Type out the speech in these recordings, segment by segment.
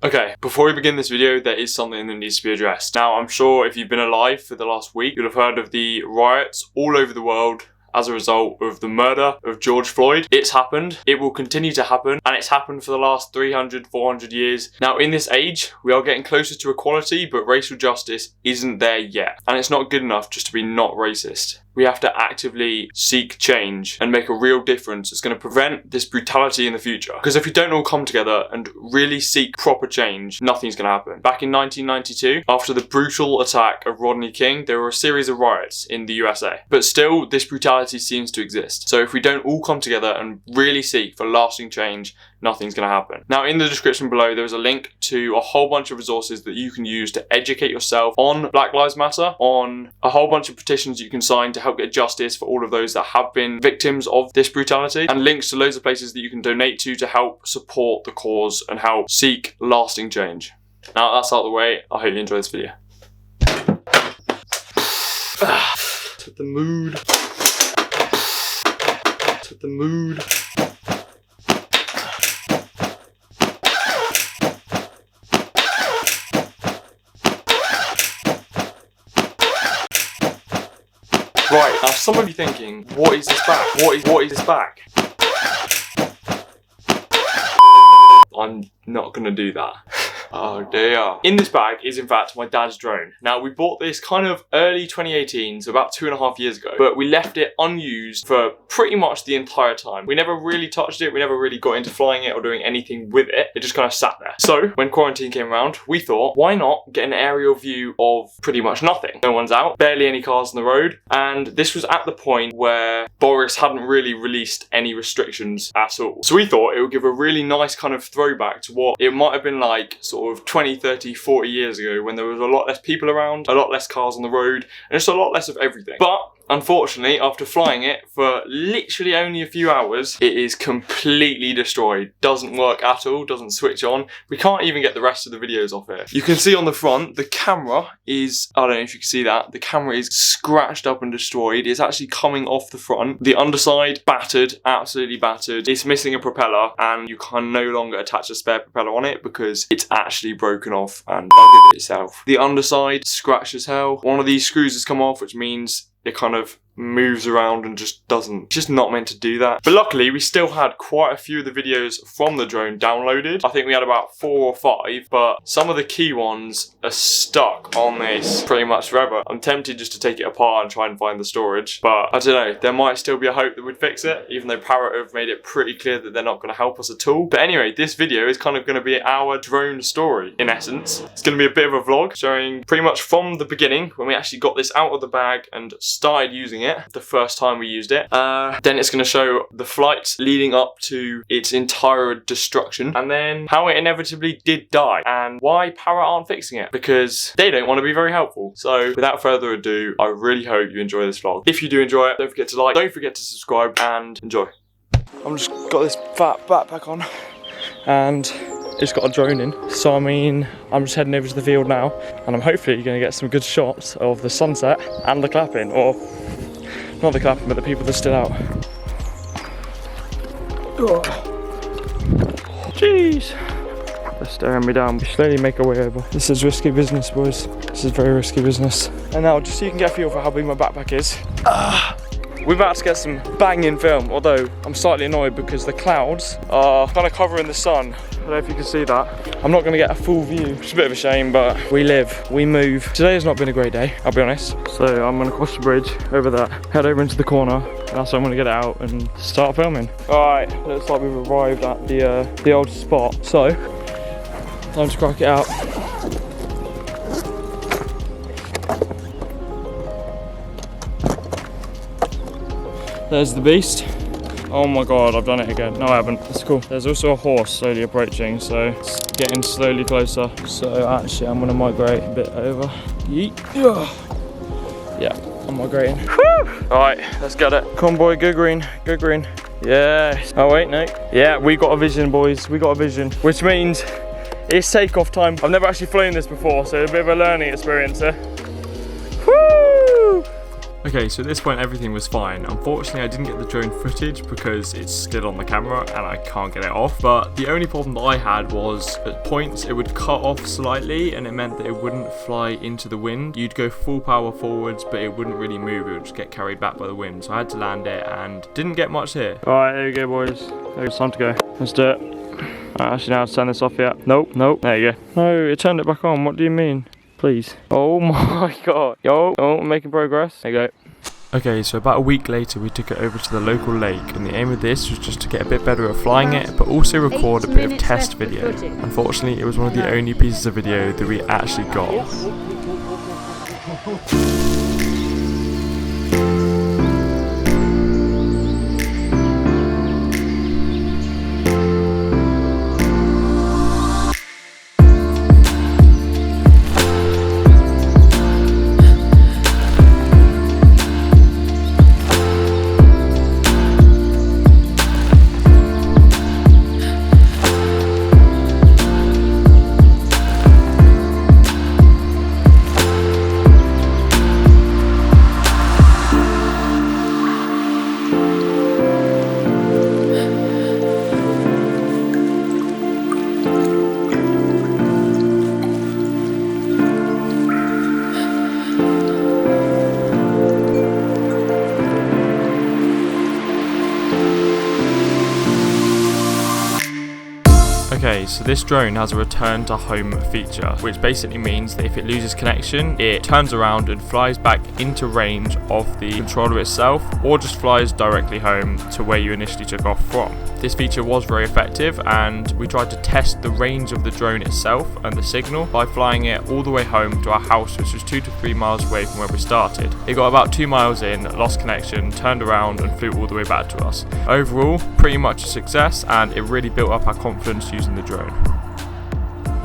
Okay, before we begin this video, there is something that needs to be addressed. Now, I'm sure if you've been alive for the last week, you'll have heard of the riots all over the world as a result of the murder of George Floyd. It's happened, it will continue to happen, and it's happened for the last 300, 400 years. Now, in this age, we are getting closer to equality, but racial justice isn't there yet. And it's not good enough just to be not racist. We have to actively seek change and make a real difference that's going to prevent this brutality in the future. Because if we don't all come together and really seek proper change, nothing's going to happen. Back in 1992, after the brutal attack of Rodney King, there were a series of riots in the USA. But still, this brutality seems to exist. So if we don't all come together and really seek for lasting change, nothing's going to happen. Now, in the description below, there is a link to a whole bunch of resources that you can use to educate yourself on Black Lives Matter, on a whole bunch of petitions you can sign to help get justice for all of those that have been victims of this brutality, and links to loads of places that you can donate to help support the cause and help seek lasting change. Now, that's out of the way. I hope you enjoy this video. Set the mood. Set the mood. Right, now some of you thinking, what is this back? What is this back? I'm not gonna do that. Oh dear. In this bag is in fact my dad's drone. Now, we bought this kind of early 2018, so about 2.5 years ago, but we left it unused for pretty much the entire time. We never really touched it, we never really got into flying it or doing anything with it. It just kind of sat there. So when quarantine came around, we thought, why not get an aerial view of pretty much nothing? No one's out, barely any cars on the road, and this was at the point where Boris hadn't really released any restrictions at all. So we thought it would give a really nice kind of throwback to what it might have been like sort of 20, 30, 40 years ago, when there was a lot less people around, a lot less cars on the road, and just a lot less of everything. But unfortunately, after flying it for literally only a few hours, it is completely destroyed. Doesn't work at all, doesn't switch on. We can't even get the rest of the videos off it. You can see on the front, the camera is, I don't know if you can see that, the camera is scratched up and destroyed. It's actually coming off the front. The underside, battered, absolutely battered. It's missing a propeller, and you can no longer attach a spare propeller on it because it's actually broken off and buggered itself. The underside, scratched as hell. One of these screws has come off, which means it kind of moves around and just doesn't, just not meant to do that. But luckily, we still had quite a few of the videos from the drone downloaded. I think we had about 4 or 5, but some of the key ones are stuck on this pretty much forever. I'm tempted just to take it apart and try and find the storage, but I don't know, there might still be a hope that we'd fix it, even though Parrot have made it pretty clear that they're not going to help us at all. But anyway, this video is kind of going to be our drone story, in essence. It's going to be a bit of a vlog showing pretty much from the beginning, when we actually got this out of the bag and started using it, the first time we used it. Then it's going to show the flights leading up to its entire destruction, and then how it inevitably did die, and why Parrot aren't fixing it, because they don't want to be very helpful. So without further ado, I really hope you enjoy this vlog. If you do enjoy it, don't forget to like, don't forget to subscribe, and enjoy. I'm just got this fat backpack on, and it's got a drone in, so I mean, I'm just heading over to the field now, and I'm hopefully going to get some good shots of the sunset and the clapping, or not the clapping, but the people that are still out. Jeez, they're staring me down. We slowly make our way over. This is risky business, boys. This is very risky business. And now, just so you can get a feel for how big my backpack is, we're about to get some banging film, although I'm slightly annoyed because the clouds are kind of covering the sun. I don't know if you can see that. I'm not going to get a full view, which is a bit of a shame, but we live, we move. Today has not been a great day, I'll be honest. So I'm going to cross the bridge over that, head over into the corner, and that's where I'm going to get it out and start filming. Alright, looks like we've arrived at the old spot. So, time to crack it out. There's the beast. Oh my god, I've done it again. No, I haven't. That's cool. There's also a horse slowly approaching, so it's getting slowly closer. So actually, I'm gonna migrate a bit over. Yeet. Yeah, I'm migrating. Alright, let's get it. Convoy, go green, go green. Yes. Oh wait, no. Yeah, we got a vision, boys. We got a vision, which means it's takeoff time. I've never actually flown this before, so a bit of a learning experience here. Woo! Okay, so at this point everything was fine. Unfortunately, I didn't get the drone footage because it's still on the camera and I can't get it off. But the only problem that I had was at points it would cut off slightly and it meant that it wouldn't fly into the wind. You'd go full power forwards, but it wouldn't really move. It would just get carried back by the wind. So I had to land it and didn't get much here. All right, there you go, boys. It's time to go. Let's do it. Actually, now to turn this off yet. Nope. There you go. No, it turned it back on. What do you mean? Please. Oh my god. Yo, making progress. There you go. Okay, so about a week later we took it over to the local lake, and the aim of this was just to get a bit better at flying it, but also record a bit of test video. Unfortunately, it was one of the only pieces of video that we actually got. Okay, so this drone has a return to home feature, which basically means that if it loses connection, it turns around and flies back into range of the controller itself, or just flies directly home to where you initially took off from. This feature was very effective, and we tried to test the range of the drone itself and the signal by flying it all the way home to our house, which was 2 to 3 miles away from where we started. It got about 2 miles in, lost connection, turned around and flew all the way back to us. Overall, pretty much a success, and it really built up our confidence using the drone.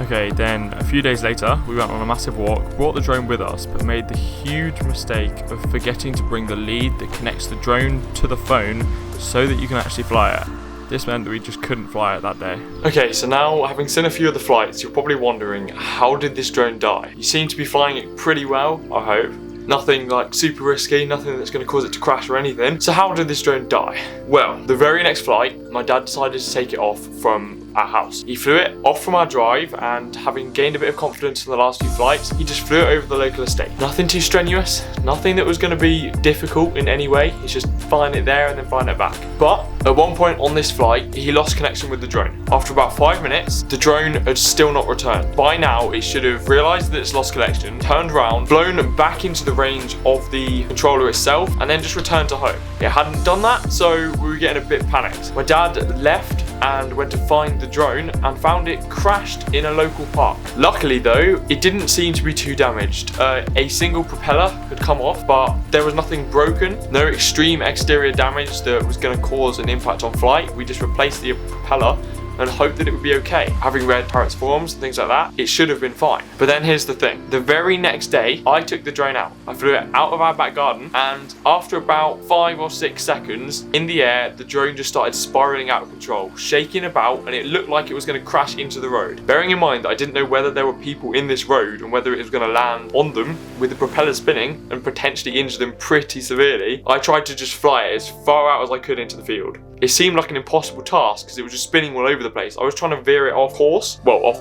Okay, then a few days later, we went on a massive walk, brought the drone with us, but made the huge mistake of forgetting to bring the lead that connects the drone to the phone so that you can actually fly it. This meant that we just couldn't fly it that day. Okay, so now having seen a few of the flights, you're probably wondering, how did this drone die? You seem to be flying it pretty well, I hope. Nothing like super risky, nothing that's going to cause it to crash or anything. So how did this drone die? Well, the very next flight, my dad decided to take it off from our house. He flew it off from our drive, and having gained a bit of confidence in the last few flights, he just flew it over the local estate. Nothing too strenuous, nothing that was going to be difficult in any way. He's just flying it there and then flying it back. But at one point on this flight, he lost connection with the drone. After about 5 minutes, the drone had still not returned. By now, it should have realised that it's lost connection, turned around, flown back into the range of the controller itself, and then just returned to home. It hadn't done that, so we were getting a bit panicked. My dad left and went to find the drone and found it crashed in a local park. Luckily though, it didn't seem to be too damaged. A single propeller had come off, but there was nothing broken, no extreme exterior damage that was going to cause an impact on flight. We just replaced the propeller and hoped that it would be okay. Having read parents' forums and things like that, it should have been fine. But then here's the thing. The very next day, I took the drone out. I flew it out of our back garden, and after about 5 or 6 seconds in the air, the drone just started spiraling out of control, shaking about, and it looked like it was going to crash into the road. Bearing in mind that I didn't know whether there were people in this road and whether it was going to land on them with the propeller spinning and potentially injure them pretty severely, I tried to just fly it as far out as I could into the field. It seemed like an impossible task because it was just spinning all over the place. I was trying to veer it off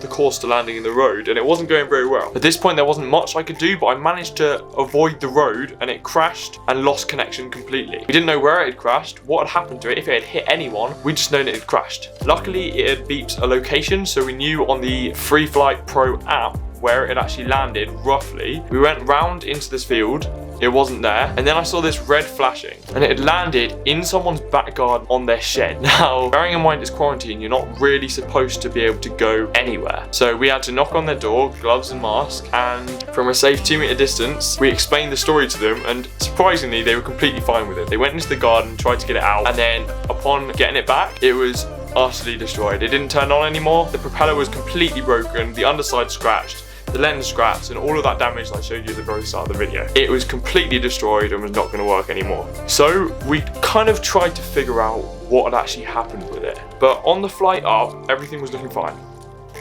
the course to landing in the road, and it wasn't going very well. At this point, there wasn't much I could do, but I managed to avoid the road, and it crashed and lost connection completely. We didn't know where it had crashed, what had happened to it, if it had hit anyone. We just known it had crashed. Luckily, it had beeped a location, so we knew on the FreeFlight Pro app where it had actually landed roughly. We went round into this field. It wasn't there, and then I saw this red flashing, and it had landed in someone's back garden on their shed. Now, bearing in mind it's quarantine, you're not really supposed to be able to go anywhere. So we had to knock on their door, gloves and mask, and from a safe 2-meter distance, we explained the story to them, and surprisingly, they were completely fine with it. They went into the garden, tried to get it out, and then upon getting it back, it was utterly destroyed. It didn't turn on anymore. The propeller was completely broken, the underside scratched, the lens scratched, and all of that damage that I showed you at the very start of the video. It was completely destroyed and was not going to work anymore. So we kind of tried to figure out what had actually happened with it. But on the flight up, everything was looking fine.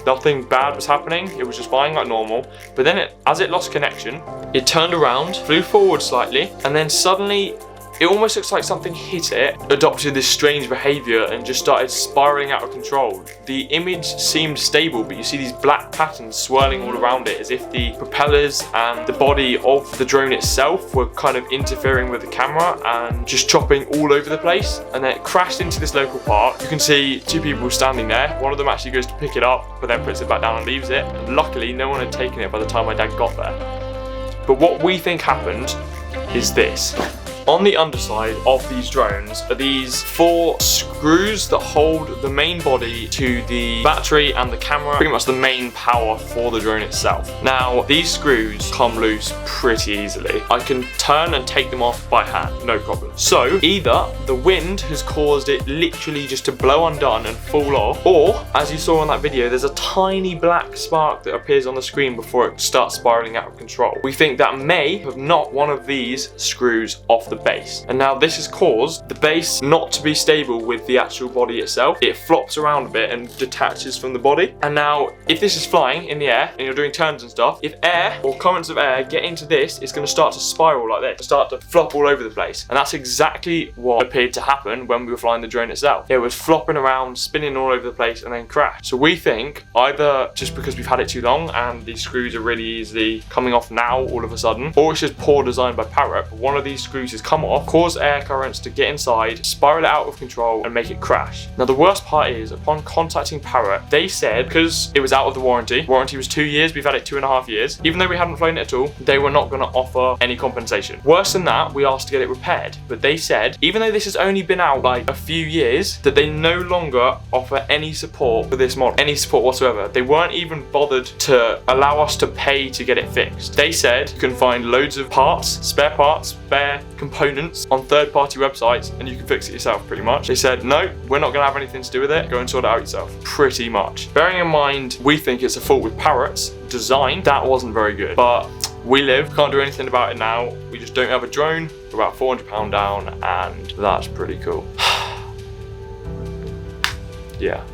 Nothing bad was happening. It was just flying like normal. But then as it lost connection, it turned around, flew forward slightly, and then suddenly it almost looks like something hit it, adopted this strange behavior, and just started spiraling out of control. The image seemed stable, but you see these black patterns swirling all around it as if the propellers and the body of the drone itself were kind of interfering with the camera and just chopping all over the place. And then it crashed into this local park. You can see two people standing there. One of them actually goes to pick it up, but then puts it back down and leaves it. And luckily, no one had taken it by the time my dad got there. But what we think happened is this. On the underside of these drones are these 4 screws that hold the main body to the battery and the camera, pretty much the main power for the drone itself. Now, these screws come loose pretty easily. I can turn and take them off by hand, no problem. So, either the wind has caused it literally just to blow undone and fall off, or, as you saw in that video, there's a tiny black spark that appears on the screen before it starts spiraling out of control. We think that may have knocked one of these screws off the base, and now this has caused the base not to be stable with the actual body itself. It flops around a bit and detaches from the body. And now if this is flying in the air and you're doing turns and stuff, if air or currents of air get into this, it's going to start to spiral like this, start to flop all over the place. And that's exactly what appeared to happen when we were flying the drone itself. It was flopping around, spinning all over the place, and then crashed. So we think either just because we've had it too long and these screws are really easily coming off now all of a sudden, or it's just poor design by Parrot. But one of these screws has come off, cause air currents to get inside, spiral it out of control, and make it crash. Now the worst part is, upon contacting Parrot, they said because it was out of the warranty was 2 years, we've had it 2.5 years, even though we hadn't flown it at all, they were not going to offer any compensation. Worse than that, we asked to get it repaired, but they said even though this has only been out like a few years, that they no longer offer any support for this model, any support whatsoever. They weren't even bothered to allow us to pay to get it fixed. They said you can find loads of parts, spare components on third-party websites, and you can fix it yourself pretty much. They said, no, we're not going to have anything to do with it. Go and sort it out yourself. Pretty much. Bearing in mind, we think it's a fault with Parrot's design. That wasn't very good. But we live, can't do anything about it now. We just don't have a drone. We're about £400 down, and that's pretty cool. Yeah.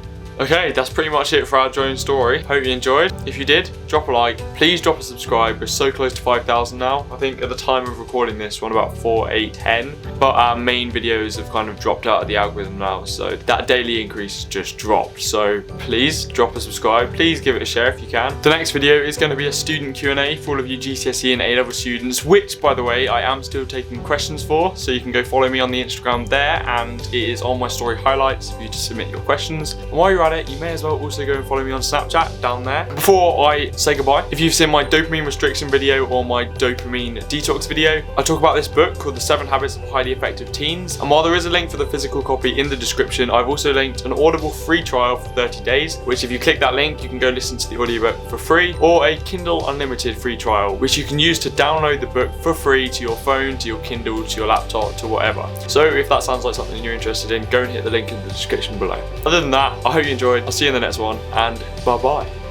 Okay, that's pretty much it for our drone story. Hope you enjoyed. If you did, drop a like. Please drop a subscribe. We're so close to 5,000 now. I think at the time of recording this, we're on about 4, 8, 10. But our main videos have kind of dropped out of the algorithm now. So that daily increase just dropped. So please drop a subscribe. Please give it a share if you can. The next video is going to be a student Q&A for all of you GCSE and A-level students, which, by the way, I am still taking questions for. So you can go follow me on the Instagram there, and it is on my story highlights for you to submit your questions. And while you're at it, you may as well also go and follow me on Snapchat down there. Before I say goodbye, if you've seen my dopamine restriction video or my dopamine detox video, I talk about this book called The 7 Habits of Highly Effective Teens. And while there is a link for the physical copy in the description, I've also linked an Audible free trial for 30 days, which if you click that link, you can go listen to the audiobook for free, or a Kindle Unlimited free trial, which you can use to download the book for free to your phone, to your Kindle, to your laptop, to whatever. So if that sounds like something you're interested in, go and hit the link in the description below. Other than that, I hope you enjoyed. I'll see you in the next one, and bye-bye.